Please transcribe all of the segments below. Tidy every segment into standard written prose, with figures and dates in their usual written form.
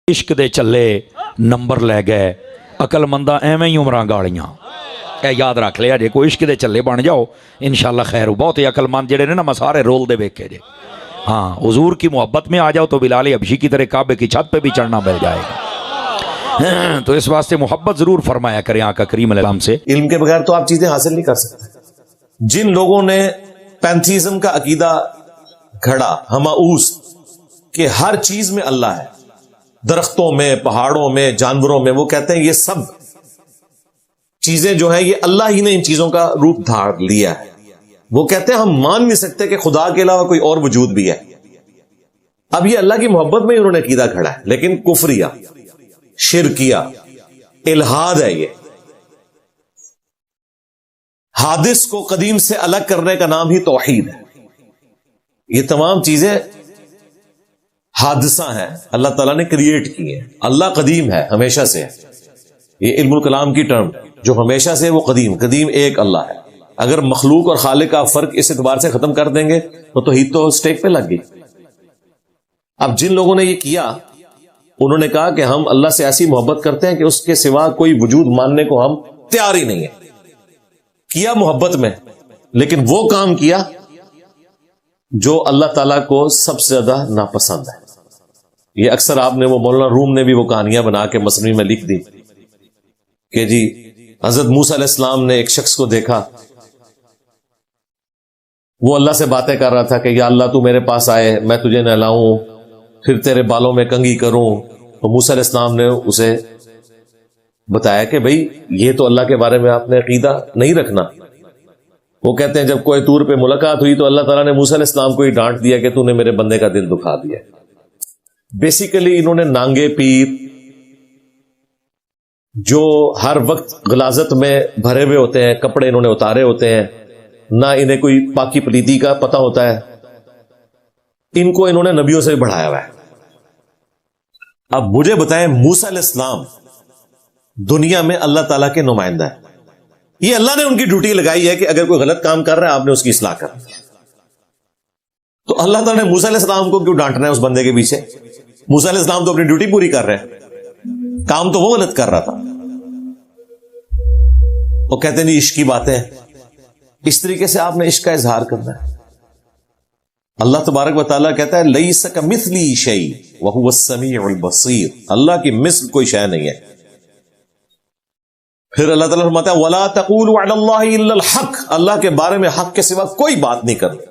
इश्क दे चले नंबर लै गए, अकलमंदा एवें ही उमरां गालियां। ए याद रख लिया जे, कोई इश्क दे चले बन जाओ इंशाअल्लाह खैर हो। बहुत ही अकलमंद जेड़े ने ना, मैं सारे रोल दे वेखे जे। हाँ, हुजूर की मोहब्बत में आ जाओ तो बिलाल हबशी की तरह काबे की छत पे भी चढ़ना मिल जाएगा। तो इस वास्ते मोहब्बत जरूर फरमाया करें आका करीम अलैहिस्सलाम से। इल्म के बगैर तो आप चीजें हासिल नहीं कर सकते। जिन लोगों ने पैंथीज्म का अकीदा घड़ा, हमाऊस कि हर चीज में अल्लाह है, दरख्तों में, पहाड़ों में, जानवरों में, वो कहते हैं ये सब चीजें जो है ये अल्लाह ही ने इन चीजों का रूप धार लिया है। वो कहते हैं हम मान नहीं सकते कि खुदा के अलावा कोई और वजूद भी है। अब ये अल्लाह की मोहब्बत में उन्होंने अकीदा खड़ा है, लेकिन कुफरिया, शिरकिया, इल्हाद है। ये हादिस को कदीम से अलग करने का नाम ही तौहीद है। ये तमाम चीजें हादसा है, अल्लाह ताला ने क्रिएट की है। अल्लाह कदीम है, हमेशा से है। ये इल्मुल कलाम की टर्म, जो हमेशा से वो कदीम, कदीम एक अल्लाह है। अगर मखलूक और खालिक का फर्क इस एतबार से खत्म कर देंगे तो तौहीद तो स्टेक पे लग गई। अब जिन लोगों ने ये किया, उन्होंने कहा कि हम अल्लाह से ऐसी मोहब्बत करते हैं कि उसके सिवा कोई वजूद मानने को हम तैयार ही नहीं है। किया मोहब्बत में, लेकिन वो काम किया जो अल्लाह ताला को सबसे ज्यादा नापसंद है। ये अक्सर आपने, वो मौलाना रूम ने भी वो कहानियां बना के मसनवी में लिख दी कि जी हजरत मूसा अलैहिस्सलाम ने एक शख्स को देखा, वो अल्लाह से बातें कर रहा था कि या अल्लाह तू मेरे पास आए, मैं तुझे नहलाऊं, फिर तेरे बालों में कंघी करूं। तो मूसा अलैहिस्सलाम ने उसे बताया कि भाई ये तो अल्लाह के बारे में आपने अकीदा नहीं रखना। वो कहते हैं जब कोई तूर पे मुलाकात हुई तो अल्लाह ताला ने मूसा अलैहिस्सलाम को ही डांट दिया कि तूने मेरे बंदे का दिल दुखा दिया। बेसिकली इन्होंने नांगे पीर जो हर वक्त गलाजत में भरे हुए होते हैं, कपड़े इन्होंने उतारे होते हैं, ना इन्हें कोई पाकी पलीती का पता होता है, इनको इन्होंने नबियों से भी बढ़ाया हुआ है। अब मुझे बताएं, मूसा अलैहिस्सलाम दुनिया में अल्लाह ताला के नुमाइंदा है। ये अल्लाह ने उनकी ड्यूटी लगाई है कि अगर कोई गलत काम कर रहा है आपने उसकी इस्लाह करनी है। तो अल्लाह ताला ने मूसा अलैहिस्सलाम को क्यों डांटना है उस बंदे के पीछे? मूसा अलैहिस्सलाम तो अपनी ड्यूटी पूरी कर रहे हैं, काम तो वो गलत कर रहा था। वो कहते नहीं इश्क की बातें हैं, इस तरीके से आपने इश्क का इजहार करना है। अल्लाह तबारक व तआला कहता है लैसा कमिस्ली शै व हुवा समीउल बसीर, अल्लाह की मिस्ल कोई शय नहीं है। फिर अल्लाह ताला फरमाता है वला तक़ूलू अलल्लाहि इल्लल हक, अल्लाह के बारे में हक के सिवा कोई बात नहीं करनी।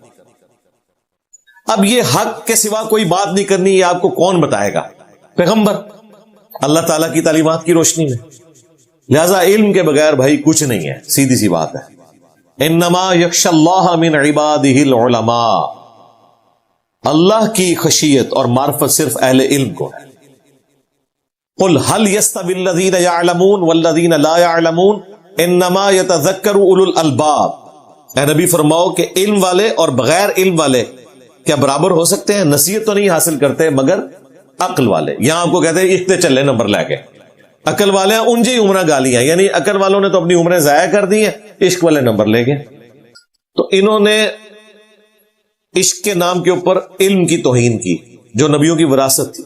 अब ये हक के सिवा कोई बात नहीं करनी, ये आपको कौन बताएगा? पैगंबर, अल्लाह ताला की तालीमात की रोशनी में। लिहाजा इल्म के बगैर भाई कुछ नहीं है, सीधी सी बात है। इन्नमा यख्शल्लाह मिन इबादिहिल उलमा, अल्लाह की खशियत और मार्फत सिर्फ अहले इल्म को है। कुल हल यस्तविल्लज़ीना यअलमून वल्लज़ीना ला यअलमून इन्नमा यतज़क्करु उलुल अलबाब। ए नबी फरमाओ कि इल्म वाले और बगैर इल्म वाले क्या बराबर हो सकते हैं? नसीहत तो नहीं हासिल करते मगर अक्ल वाले। यहां आपको कहते हैं इख्ते चले नंबर लाके, अकल वाले उनजी उम्र गालियां, यानी अकल वालों ने तो अपनी उम्रें जाया कर दी हैं, इश्क वाले नंबर ले गए। तो इन्होंने इश्क के नाम के ऊपर इल्म की तौहीन की जो नबियों की विरासत थी।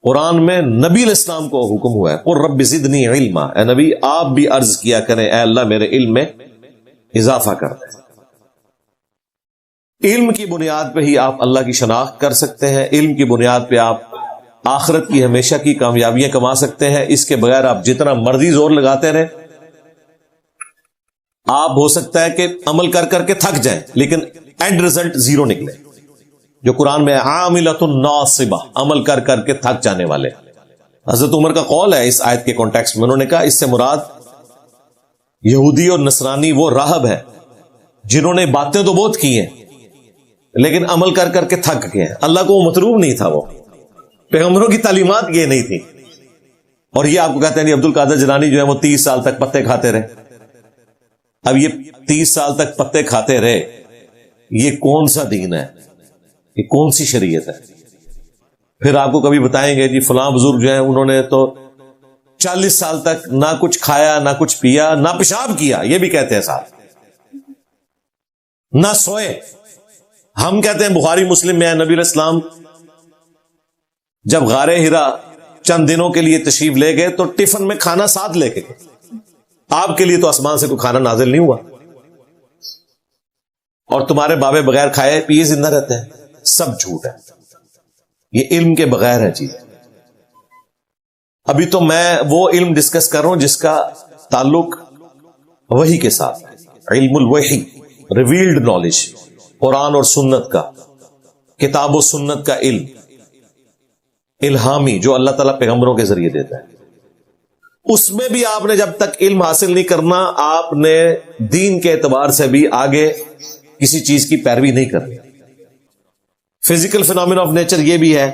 कुरान में नबी अलैहिस्सलाम को हुक्म हुआ है कुल रब्बि ज़िदनी इल्मा, ए नबी आप भी अर्ज किया करें ए अल्लाह मेरे इल्म में इजाफा कर दे। इल्म की बुनियाद पे ही आप अल्लाह की शनाख्त कर सकते हैं, इल्म की बुनियाद पे आप आखिरत की हमेशा की कामयाबियां कमा सकते हैं। इसके बगैर आप जितना मर्जी जोर लगाते रहे, आप हो सकता है कि अमल कर करके थक जाएं लेकिन एंड रिजल्ट जीरो निकले। जो कुरान में आमिलतुन नासिबा, अमल कर करके थक जाने वाले। हजरत उमर का कौल है इस आयत के कॉन्टेक्स्ट में, उन्होंने कहा इससे मुराद यहूदी और नसरानी वो राहब है जिन्होंने बातें तो बहुत की हैं लेकिन अमल कर करके थक गए हैं। अल्लाह को वो मतलूब नहीं था, वो पैगंबरों की तालीमात ये नहीं थी। और ये आपको कहते हैं अब्दुल कादिर जिलानी जो है वो 30 साल तक पत्ते खाते रहे। अब ये 30 साल तक पत्ते खाते रहे, ये कौन सा दीन है? ये कौन सी शरीयत है? फिर आपको कभी बताएंगे जी फलां बुजुर्ग जो है उन्होंने तो 40 साल तक ना कुछ खाया, ना कुछ पिया, ना पेशाब किया, ये भी कहते हैं साहब, ना सोए। हम कहते हैं बुखारी मुस्लिम में है नबी अलैहिस्सलाम جب غار ہرا چند دنوں کے لیے تشریف لے گئے تو ٹفن میں کھانا ساتھ لے کے گئے. آپ کے لیے تو آسمان سے کوئی کھانا نازل نہیں ہوا, اور تمہارے بابے بغیر کھائے پیے زندہ رہتے ہیں. سب جھوٹ ہے, یہ علم کے بغیر ہے چیز. ابھی تو میں وہ علم ڈسکس کر رہا ہوں جس کا تعلق وحی کے ساتھ, علم الوحی, ریویلڈ نالج, قرآن اور سنت کا, کتاب و سنت کا علم, الہامی, جو اللہ تعالیٰ پیغمبروں کے ذریعے دیتا ہے. اس میں بھی آپ نے جب تک علم حاصل نہیں کرنا, آپ نے دین کے اعتبار سے بھی آگے کسی چیز کی پیروی نہیں کرنی. فزیکل فینومینا آف نیچر یہ بھی ہے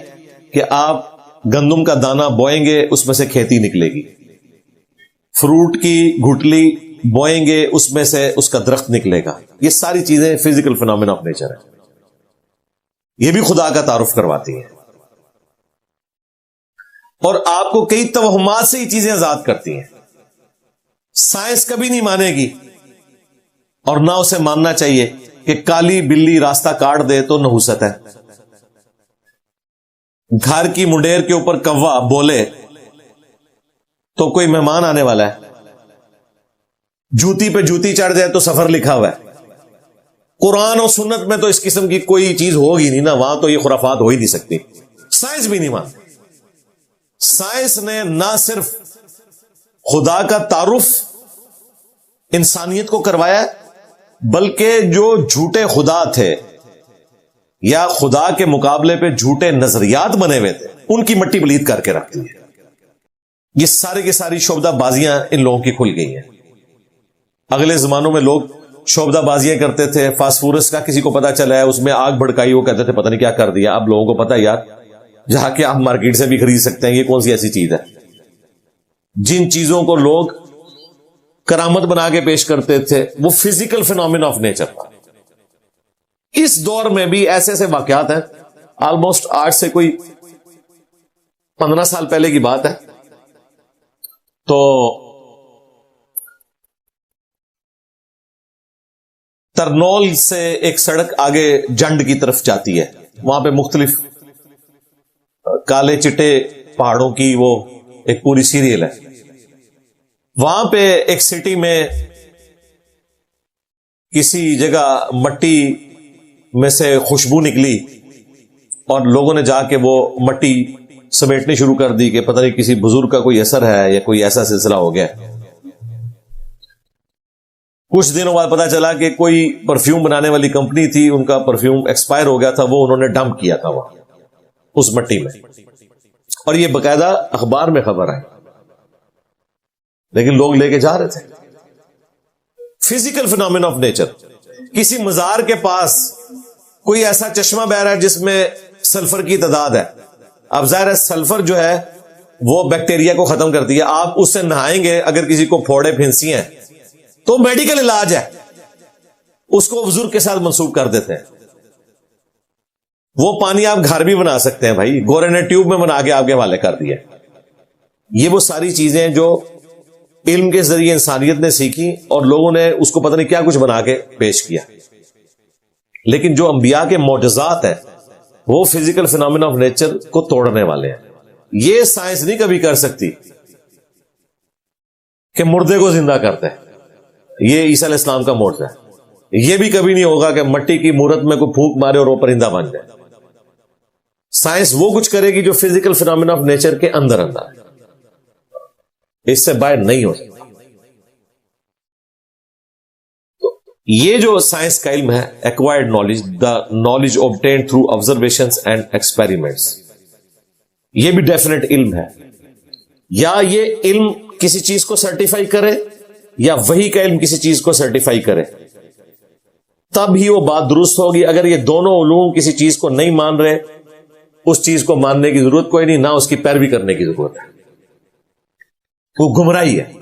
کہ آپ گندم کا دانہ بوئیں گے, اس میں سے کھیتی نکلے گی. فروٹ کی گھٹلی بوئیں گے, اس میں سے اس کا درخت نکلے گا. یہ ساری چیزیں فزیکل فینومینا آف نیچر ہے. یہ بھی خدا کا تعارف کرواتی ہیں, اور آپ کو کئی توہمات سے یہ چیزیں آزاد کرتی ہیں. سائنس کبھی نہیں مانے گی, اور نہ اسے ماننا چاہیے کہ کالی بلی راستہ کاٹ دے تو نحوست ہے. گھر کی منڈیر کے اوپر کوا بولے تو کوئی مہمان آنے والا ہے. جوتی پہ جوتی چڑھ جائے تو سفر لکھا ہوا ہے. قرآن اور سنت میں تو اس قسم کی کوئی چیز ہوگی نہیں نا, وہاں تو یہ خرافات ہو ہی نہیں سکتی. سائنس بھی نہیں مانتی. سائنس نے نہ صرف خدا کا تعارف انسانیت کو کروایا, بلکہ جو جھوٹے خدا تھے یا خدا کے مقابلے پہ جھوٹے نظریات بنے ہوئے تھے, ان کی مٹی پلید کر کے رکھتی ہے. یہ سارے کی ساری شعبدہ بازیاں ان لوگوں کی کھل گئی ہیں. اگلے زمانوں میں لوگ شعبدہ بازیاں کرتے تھے. فاسفورس کا کسی کو پتا چلا ہے, اس میں آگ بھڑکائی, وہ کہتے تھے پتہ نہیں کیا کر دیا. اب لوگوں کو پتا یار, جہاں کہ آپ مارکیٹ سے بھی خرید سکتے ہیں, یہ کون سی ایسی چیز ہے. جن چیزوں کو لوگ کرامت بنا کے پیش کرتے تھے وہ فزیکل فینومینا آف نیچر تھا. اس دور میں بھی ایسے ایسے واقعات ہیں, آلموسٹ آج سے کوئی 15 سال پہلے کی بات ہے. تو ترنول سے ایک سڑک آگے جنڈ کی طرف جاتی ہے, وہاں پہ مختلف کالے چٹے پہاڑوں کی وہ ایک پوری سیریل ہے. وہاں پہ ایک سٹی میں کسی جگہ مٹی میں سے خوشبو نکلی, اور لوگوں نے جا کے وہ مٹی سمیٹنی شروع کر دی کہ پتہ نہیں کسی بزرگ کا کوئی اثر ہے یا کوئی ایسا سلسلہ ہو گیا. کچھ دنوں بعد پتا چلا کہ کوئی پرفیوم بنانے والی کمپنی تھی, ان کا پرفیوم ایکسپائر ہو گیا تھا, وہ انہوں نے ڈمپ کیا تھا وہاں اس مٹی میں, اور یہ باقاعدہ اخبار میں خبر آئی, لیکن لوگ لے کے جا رہے تھے. Physical phenomena of nature. کسی مزار کے پاس کوئی ایسا چشمہ بہ رہا ہے جس میں سلفر کی تعداد ہے. اب ظاہر ہے سلفر جو ہے وہ بیکٹیریا کو ختم کرتی ہے. آپ اس سے نہائیں گے, اگر کسی کو پھوڑے پھنسی ہیں تو میڈیکل علاج ہے, اس کو بزرگ کے ساتھ منسوب کر دیتے ہیں. وہ پانی آپ گھر بھی بنا سکتے ہیں بھائی, گورے نے ٹیوب میں بنا کے آپ کے حوالے کر دیا. یہ وہ ساری چیزیں جو علم کے ذریعے انسانیت نے سیکھی, اور لوگوں نے اس کو پتہ نہیں کیا کچھ بنا کے پیش کیا. لیکن جو انبیاء کے معجزات ہیں وہ فزیکل فینومینا آف نیچر کو توڑنے والے ہیں. یہ سائنس نہیں کبھی کر سکتی کہ مردے کو زندہ کرتے ہیں, یہ عیسیٰ علیہ السلام کا معجزہ ہے. یہ بھی کبھی نہیں ہوگا کہ مٹی کی مورت میں کوئی پھونک مارے اور وہ پرندہ بن جائے. سائنس وہ کچھ کرے گی جو فزیکل فینومینا آف نیچر کے اندر اندر ہے, اس سے باہر نہیں ہو سکتا. یہ جو سائنس کا علم ہے, acquired knowledge, the knowledge obtained through observations and experiments, یہ بھی ڈیفینیٹ علم ہے. یا یہ علم کسی چیز کو سرٹیفائی کرے, یا وہی کا علم کسی چیز کو سرٹیفائی کرے, تب ہی وہ بات درست ہوگی. اگر یہ دونوں علوم کسی چیز کو نہیں مان رہے, اس چیز کو ماننے کی ضرورت کوئی نہیں, نہ اس کی پیروی کرنے کی ضرورت ہے. وہ گمراہی ہے.